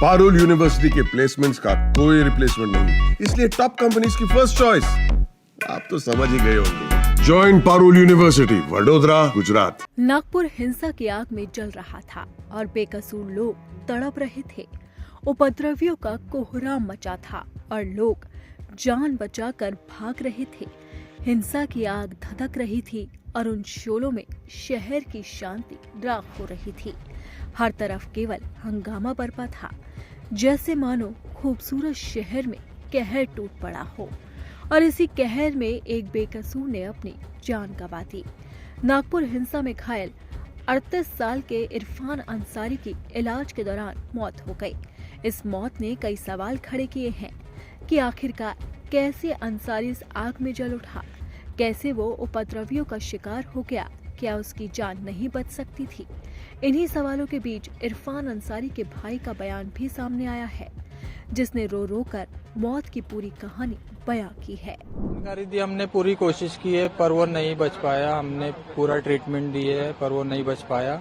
Parul university के placements का कोई रिप्लेसमेंट नहीं, इसलिए टॉप कंपनीज की फर्स्ट चॉइस। आप तो समझ ही गए होंगे। Join Parul university, Vadodara, Gujarat. नागपुर हिंसा की आग में जल रहा था और बेकसूर लोग तड़प रहे थे। उपद्रवियों का कोहराम मचा था और लोग जान बचाकर भाग रहे थे। हिंसा की आग धधक रही थी और उन शोलों में शहर की शांति राख हो रही थी। हर तरफ केवल हंगामा बरपा था, जैसे मानो खूबसूरत शहर में कहर टूट पड़ा हो। और इसी कहर में एक बेकसूर ने अपनी जान गंवा दी। नागपुर हिंसा में घायल 38 साल के इरफान अंसारी की इलाज के दौरान मौत हो गई। इस मौत ने कई सवाल खड़े किए हैं कि आखिरकार कैसे अंसारी इस आग में जल उठा, कैसे वो उपद्रवियों का शिकार हो गया, क्या उसकी जान नहीं बच सकती थी। इन्हीं सवालों के बीच इरफान अंसारी के भाई का बयान भी सामने आया है, जिसने रो रो कर मौत की पूरी कहानी बयां की है। जानकारी दी, हमने पूरी कोशिश की है पर वो नहीं बच पाया। हमने पूरा ट्रीटमेंट दिए है पर वो नहीं बच पाया,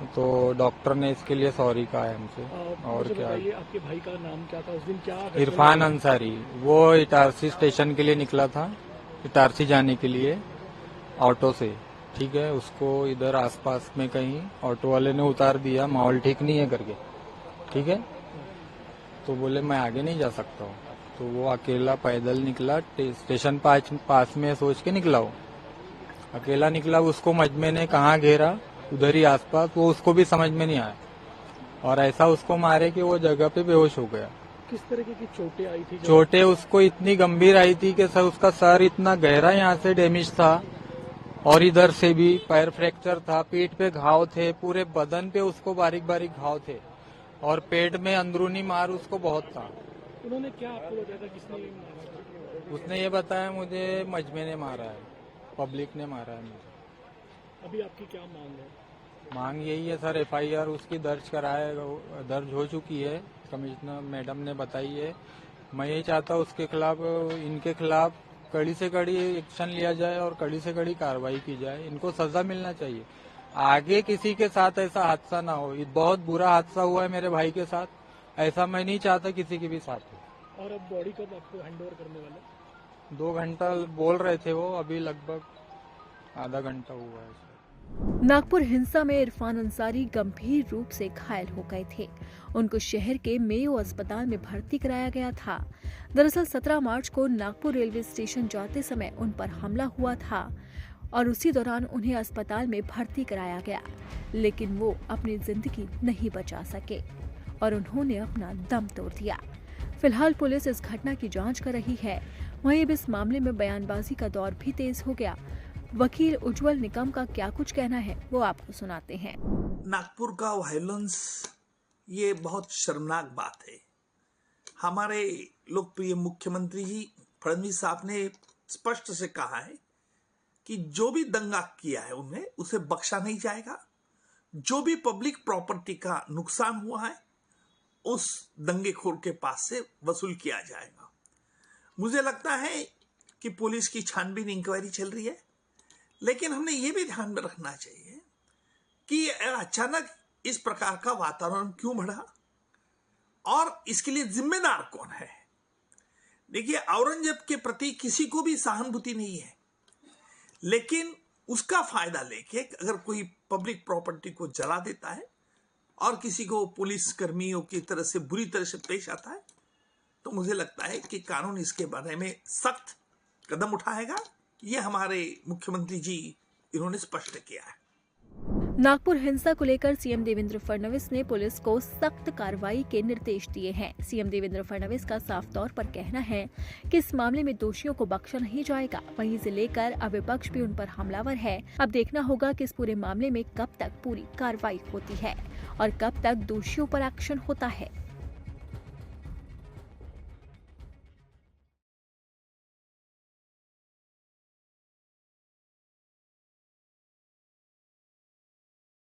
तो डॉक्टर ने इसके लिए सॉरी कहा है हमसे। और क्या, आपके भाई का नाम क्या था उस दिन? क्या इरफान अंसारी। वो इटारसी स्टेशन के लिए निकला था, इटारसी जाने के लिए ऑटो से। ठीक है, उसको इधर आसपास में कहीं ऑटो वाले ने उतार दिया, माहौल ठीक नहीं है करके। ठीक है, तो बोले मैं आगे नहीं जा सकता हूँ, तो वो अकेला पैदल निकला। स्टेशन पास में सोच के निकला, वो अकेला निकला। उसको मजमे ने कहाँ घेरा, उधर ही आसपास, वो उसको भी समझ में नहीं आया और ऐसा उसको मारे कि वो जगह पे बेहोश हो गया। किस तरह की चोटें आई थी? चोटें उसको इतनी गंभीर आई थी कि उसका सर इतना गहरा यहाँ से डैमेज था और इधर से भी पैर फ्रैक्चर था, पीठ पे घाव थे, पूरे बदन पे उसको बारीक बारीक घाव थे और पेट में अंदरूनी मार उसको बहुत था। उन्होंने क्या आपको बताया था, किसने मारा? उसने ये बताया मुझे मजमे ने मारा है, पब्लिक ने मारा है मुझे। अभी आपकी क्या मांग है? मांग यही है सर, एफआईआर उसकी दर्ज हो चुकी है, कमिश्नर मैडम ने बताई है। मैं यही चाहता हूँ उसके खिलाफ, इनके खिलाफ कड़ी से कड़ी एक्शन लिया जाए और कड़ी से कड़ी कार्रवाई की जाए। इनको सजा मिलना चाहिए, आगे किसी के साथ ऐसा हादसा ना हो। ये बहुत बुरा हादसा हुआ है मेरे भाई के साथ, ऐसा मैं नहीं चाहता किसी के भी साथ हो। और अब बॉडी कब आपको हैंड ओवर करने वाले? 2 घंटा बोल रहे थे वो, अभी लगभग आधा घंटा हुआ है। नागपुर हिंसा में इरफान अंसारी गंभीर रूप से घायल हो गए थे। उनको शहर के मेयो अस्पताल में भर्ती कराया गया था। दरअसल 17 मार्च को नागपुर रेलवे स्टेशन जाते समय उन पर हमला हुआ था और उसी दौरान उन्हें अस्पताल में भर्ती कराया गया, लेकिन वो अपनी जिंदगी नहीं बचा सके और उन्होंने अपना दम तोड़ दिया। फिलहाल पुलिस इस घटना की जांच कर रही है। वहीं अब इस मामले में बयानबाजी का दौर भी तेज हो गया। वकील उज्जवल निकम का क्या कुछ कहना है, वो आपको सुनाते हैं। नागपुर का वायलेंस ये बहुत शर्मनाक बात है। हमारे लोकप्रिय मुख्यमंत्री जी फडणवीस साहब ने स्पष्ट से कहा है कि जो भी दंगा किया है उन्हें उसे बख्शा नहीं जाएगा। जो भी पब्लिक प्रॉपर्टी का नुकसान हुआ है उस दंगेखोर के पास से वसूल किया जाएगा। मुझे लगता है कि पुलिस की छानबीन इंक्वायरी चल रही है, लेकिन हमने ये भी ध्यान में रखना चाहिए कि अचानक इस प्रकार का वातावरण क्यों बढ़ा और इसके लिए जिम्मेदार कौन है। देखिए, औरंगजेब के प्रति किसी को भी सहानुभूति नहीं है, लेकिन उसका फायदा लेके अगर कोई पब्लिक प्रॉपर्टी को जला देता है और किसी को पुलिस कर्मियों की तरह से बुरी तरह से पेश आता है, तो मुझे लगता है कि कानून इसके बारे में सख्त कदम उठाएगा। ये हमारे मुख्यमंत्री जी इन्होंने स्पष्ट किया है। नागपुर हिंसा को लेकर सीएम देवेंद्र फडणवीस ने पुलिस को सख्त कार्रवाई के निर्देश दिए हैं। सीएम देवेंद्र फडणवीस का साफ तौर पर कहना है कि इस मामले में दोषियों को बख्शा नहीं जाएगा। वहीं से लेकर अब विपक्ष भी उन पर हमलावर है। अब देखना होगा कि इस पूरे मामले में कब तक पूरी कार्रवाई होती है और कब तक दोषियों पर एक्शन होता है।